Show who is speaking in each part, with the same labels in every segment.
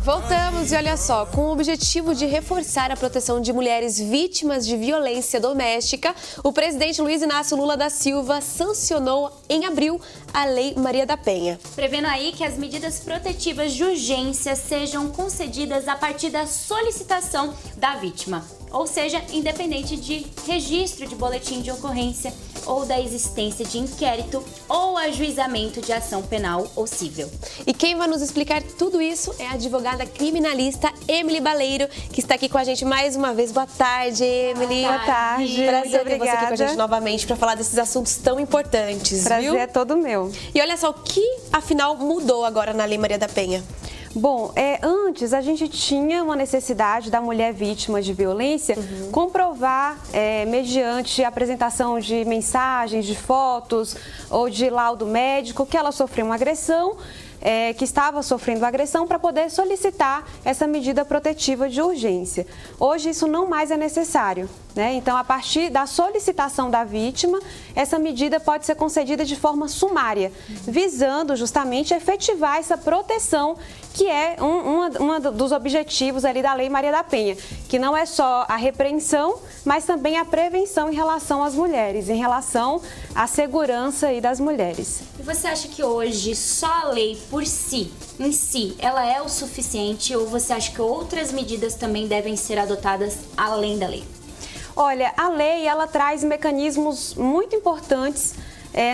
Speaker 1: Voltamos e olha só, com o objetivo de reforçar a proteção de mulheres vítimas de violência doméstica, o presidente Luiz Inácio Lula da Silva sancionou em abril a Lei Maria da Penha.
Speaker 2: Prevendo aí que as medidas protetivas de urgência sejam concedidas a partir da solicitação da vítima, ou seja, independente de registro de boletim de ocorrência ou da existência de inquérito ou ajuizamento de ação penal ou civil.
Speaker 1: E quem vai nos explicar tudo isso é a advogada criminalista Emily Baleiro, que está aqui com a gente mais uma vez. Boa tarde, Emily.
Speaker 3: Boa tarde.
Speaker 1: Prazer ter você aqui com a gente novamente para falar desses assuntos tão importantes.
Speaker 3: Prazer
Speaker 1: viu?
Speaker 3: é todo meu.
Speaker 1: E olha só, o que afinal mudou agora na Lei Maria da Penha?
Speaker 3: Bom, antes a gente tinha uma necessidade da mulher vítima de violência comprovar, mediante a apresentação de mensagens, de fotos ou de laudo médico, que ela sofreu uma agressão, que estava sofrendo agressão, para poder solicitar essa medida protetiva de urgência. Hoje isso não mais é necessário, né? Então, a partir da solicitação da vítima, essa medida pode ser concedida de forma sumária, visando justamente efetivar essa proteção, que é um dos objetivos ali da Lei Maria da Penha, que não é só a repreensão, mas também a prevenção em relação às mulheres, em relação à segurança aí das mulheres.
Speaker 2: E você acha que hoje só a lei por si, em si, ela é o suficiente, ou você acha que outras medidas também devem ser adotadas além da lei?
Speaker 3: Olha, a lei, ela traz mecanismos muito importantes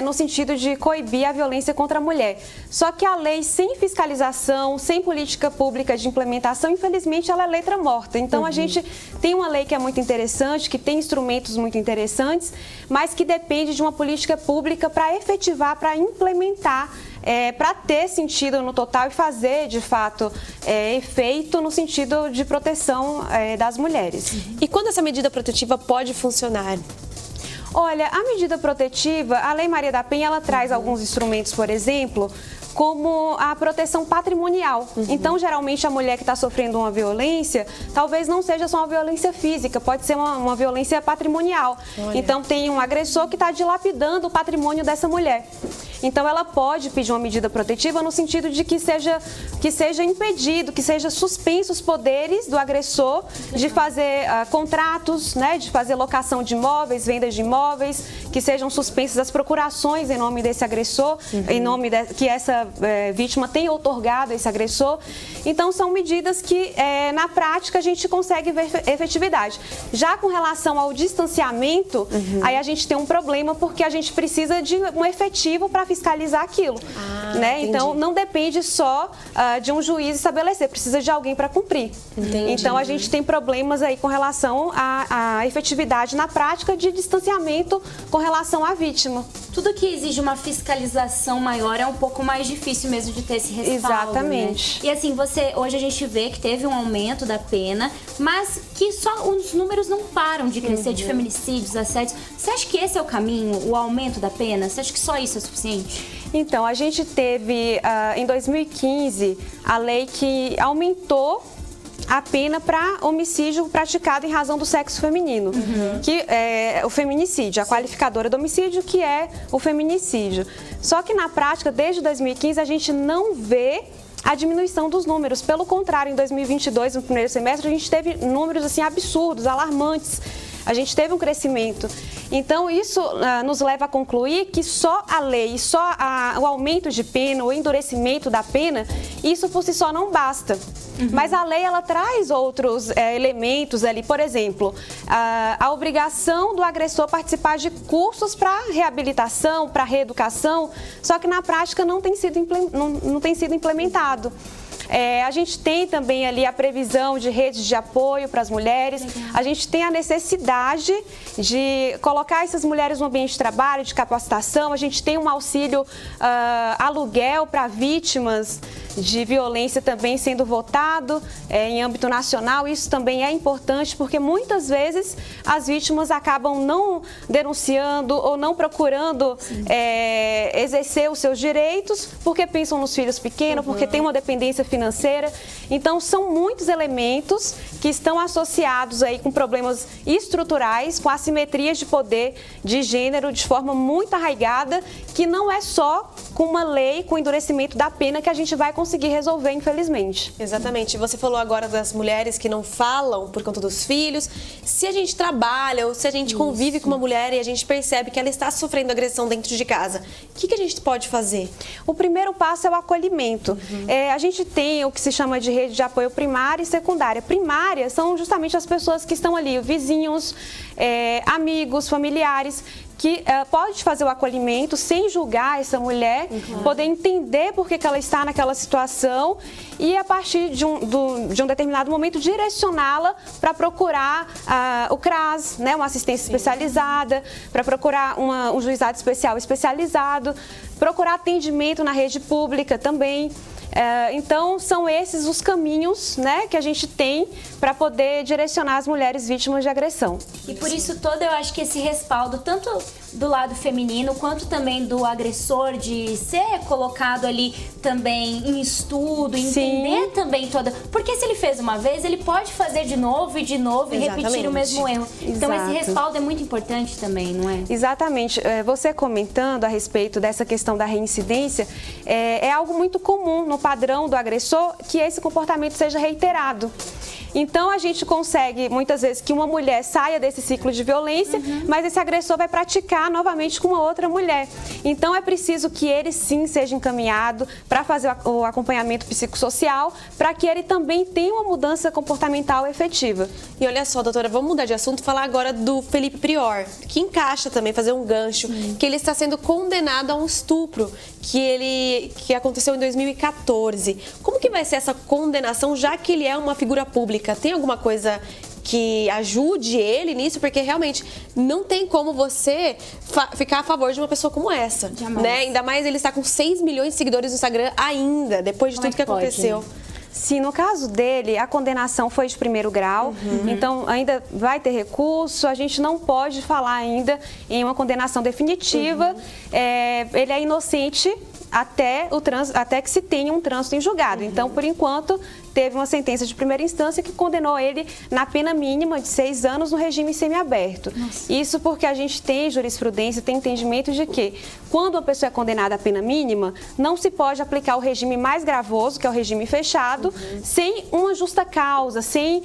Speaker 3: no sentido de coibir a violência contra a mulher. Só que a lei sem fiscalização, sem política pública de implementação, infelizmente ela é letra morta. Então a gente tem uma lei que é muito interessante, que tem instrumentos muito interessantes, mas que depende de uma política pública para efetivar, para implementar, para ter sentido no total e fazer, de fato, efeito no sentido de proteção das mulheres.
Speaker 1: E quando essa medida protetiva pode funcionar?
Speaker 3: Olha, a medida protetiva, a Lei Maria da Penha, ela traz alguns instrumentos, por exemplo, como a proteção patrimonial. Então, geralmente, a mulher que está sofrendo uma violência, talvez não seja só uma violência física, pode ser uma violência patrimonial.
Speaker 1: Olha.
Speaker 3: Então, tem um agressor que está dilapidando o patrimônio dessa mulher. Então, ela pode pedir uma medida protetiva no sentido de que seja impedido, que seja suspenso os poderes do agressor de fazer contratos, né, de fazer locação de imóveis, vendas de imóveis, que sejam suspensas as procurações em nome desse agressor, em nome que essa vítima tenha outorgado a esse agressor. Então, são medidas que, na prática, a gente consegue ver efetividade. Já com relação ao distanciamento, aí a gente tem um problema, porque a gente precisa de um efetivo para fiscalizar aquilo, né? Então, não depende só de um juiz estabelecer, precisa de alguém para cumprir.
Speaker 1: Entendi.
Speaker 3: Então, a gente tem problemas aí com relação à efetividade na prática de distanciamento com relação à vítima.
Speaker 2: Tudo que exige uma fiscalização maior é um pouco mais difícil mesmo de ter esse respaldo.
Speaker 3: Exatamente.
Speaker 2: Né? E assim, hoje a gente vê que teve um aumento da pena, mas que só os números não param de crescer, de feminicídios, assédios. Você acha que esse é o caminho, o aumento da pena? Você acha que só isso é suficiente?
Speaker 3: Então, a gente teve, em 2015, a lei que aumentou a pena para homicídio praticado em razão do sexo feminino, que é o feminicídio, a qualificadora do homicídio, que é o feminicídio. Só que na prática, desde 2015, a gente não vê a diminuição dos números. Pelo contrário, em 2022, no primeiro semestre, a gente teve números assim absurdos, alarmantes. A gente teve um crescimento. Então, isso nos leva a concluir que só a lei, só o aumento de pena, o endurecimento da pena, isso por si só não basta. Mas a lei, ela traz outros elementos ali, por exemplo, a obrigação do agressor participar de cursos para reabilitação, para reeducação, só que na prática não tem sido implementado. A gente tem também ali a previsão de redes de apoio para as mulheres. A gente tem a necessidade de colocar essas mulheres no ambiente de trabalho, de capacitação. A gente tem um auxílio aluguel para vítimas de violência também sendo votado em âmbito nacional. Isso também é importante, porque muitas vezes as vítimas acabam não denunciando ou não procurando exercer os seus direitos, porque pensam nos filhos pequenos, porque tem uma dependência financeira. Então, são muitos elementos que estão associados aí com problemas estruturais, com assimetrias de poder de gênero de forma muito arraigada, que não é só com uma lei, com endurecimento da pena, que a gente vai conseguir conseguir resolver, infelizmente.
Speaker 1: Exatamente. Você falou agora das mulheres que não falam por conta dos filhos. Se a gente trabalha ou se a gente convive com uma mulher e a gente percebe que ela está sofrendo agressão dentro de casa, o que a gente pode fazer?
Speaker 3: O primeiro passo é o acolhimento. A gente tem o que se chama de rede de apoio primária e secundária. Primária são justamente as pessoas que estão ali, vizinhos, amigos, familiares, que pode fazer o acolhimento sem julgar essa mulher, poder entender por que ela está naquela situação e, a partir de um determinado momento, direcioná-la para procurar o CRAS, né, uma assistência especializada, para procurar um juizado especial especializado, procurar atendimento na rede pública também. Então, são esses os caminhos, né, que a gente tem para poder direcionar as mulheres vítimas de agressão.
Speaker 2: E por isso todo eu acho que esse respaldo, tanto do lado feminino, quanto também do agressor, de ser colocado ali também em estudo, entender também toda... Porque se ele fez uma vez, ele pode fazer de novo e repetir o mesmo erro. Então, esse respaldo é muito importante também, não é?
Speaker 3: Exatamente. Você comentando a respeito dessa questão da reincidência, é algo muito comum no padrão do agressor que esse comportamento seja reiterado. Então, a gente consegue, muitas vezes, que uma mulher saia desse ciclo de violência, mas esse agressor vai praticar novamente com uma outra mulher. Então, é preciso que ele, sim, seja encaminhado para fazer o acompanhamento psicossocial, para que ele também tenha uma mudança comportamental efetiva.
Speaker 1: E olha só, doutora, vamos mudar de assunto e falar agora do Felipe Prior, que encaixa também, fazer um gancho, que ele está sendo condenado a um estupro que aconteceu em 2014. Como que vai ser essa condenação, já que ele é uma figura pública? Tem alguma coisa que ajude ele nisso? Porque realmente não tem como você ficar a favor de uma pessoa como essa. Né? Ainda mais ele está com 6 milhões de seguidores no Instagram ainda, depois de tudo que aconteceu.
Speaker 3: Sim, no caso dele, a condenação foi de primeiro grau, então ainda vai ter recurso, a gente não pode falar ainda em uma condenação definitiva. Ele é inocente até que se tenha um trânsito em julgado. Então, por enquanto, teve uma sentença de primeira instância que condenou ele na pena mínima de 6 anos no regime semiaberto. Isso porque a gente tem jurisprudência, tem entendimento de que quando uma pessoa é condenada à pena mínima, não se pode aplicar o regime mais gravoso, que é o regime fechado, sem uma justa causa, sem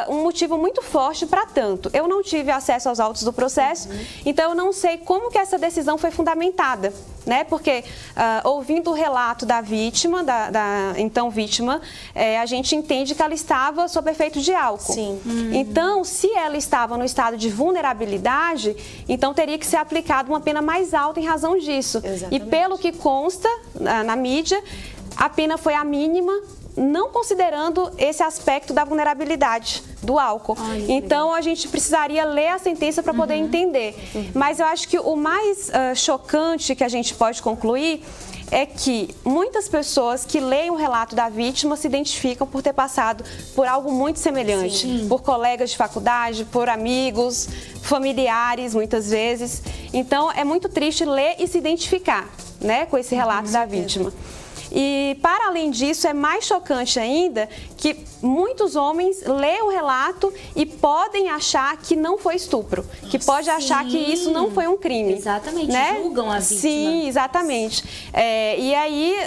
Speaker 3: um motivo muito forte para tanto. Eu não tive acesso aos autos do processo, então eu não sei como que essa decisão foi fundamentada, né? Porque ouvindo o relato da vítima, da então vítima, a gente entende que ela estava sob efeito de álcool.
Speaker 1: Sim.
Speaker 3: Então, se ela estava no estado de vulnerabilidade, então teria que ser aplicada uma pena mais alta em razão disso.
Speaker 1: Exatamente.
Speaker 3: E pelo que consta na mídia, a pena foi a mínima, não considerando esse aspecto da vulnerabilidade do álcool. Então, a gente precisaria ler a sentença para poder entender. Mas eu acho que o mais chocante que a gente pode concluir é que muitas pessoas que leem o relato da vítima se identificam por ter passado por algo muito semelhante, por colegas de faculdade, por amigos, familiares, muitas vezes. Então, é muito triste ler e se identificar, né, com esse relato da vítima. E, para além disso, é mais chocante ainda que muitos homens leem o relato e podem achar que não foi estupro, que pode achar que isso não foi um crime.
Speaker 2: Exatamente,
Speaker 3: né?
Speaker 2: Julgam a vítima.
Speaker 3: Sim, exatamente. E aí,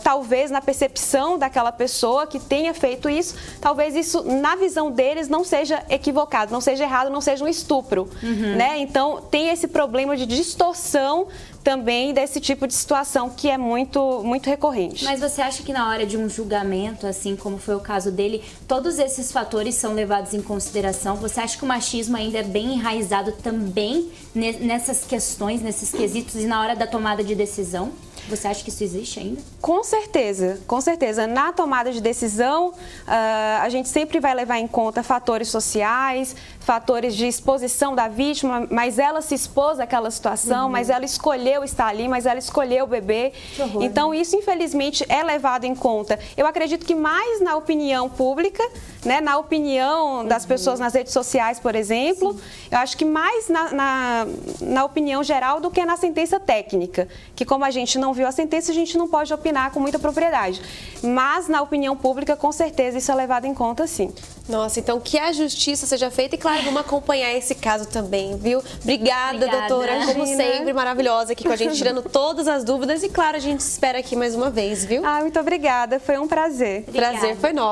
Speaker 3: talvez na percepção daquela pessoa que tenha feito isso, talvez isso, na visão deles, não seja equivocado, não seja errado, não seja um estupro. Né? Então, tem esse problema de distorção também desse tipo de situação que é muito, muito recorrente.
Speaker 2: Mas você acha que na hora de um julgamento, assim como foi o caso dele, todos esses fatores são levados em consideração? Você acha que o machismo ainda é bem enraizado também nessas questões, nesses quesitos e na hora da tomada de decisão? Você acha que isso existe ainda?
Speaker 3: Com certeza, com certeza. Na tomada de decisão, a gente sempre vai levar em conta fatores sociais, fatores de exposição da vítima, mas ela se expôs àquela situação, mas ela escolheu estar ali, mas ela escolheu beber.
Speaker 2: Que horror,
Speaker 3: então, isso, infelizmente, é levado em conta. Eu acredito que mais na opinião pública, né, na opinião das pessoas nas redes sociais, por exemplo, eu acho que mais na opinião geral do que na sentença técnica, que como a gente não viu a sentença, a gente não pode opinar com muita propriedade. Mas na opinião pública, com certeza, isso é levado em conta, sim.
Speaker 1: Nossa, então que a justiça seja feita e, claro, vamos acompanhar esse caso também, viu? Obrigada, doutora, como sempre, maravilhosa aqui com a gente, tirando todas as dúvidas e, claro, a gente espera aqui mais uma vez, viu?
Speaker 3: Muito obrigada, foi um prazer.
Speaker 2: Obrigada.
Speaker 1: Prazer foi nosso.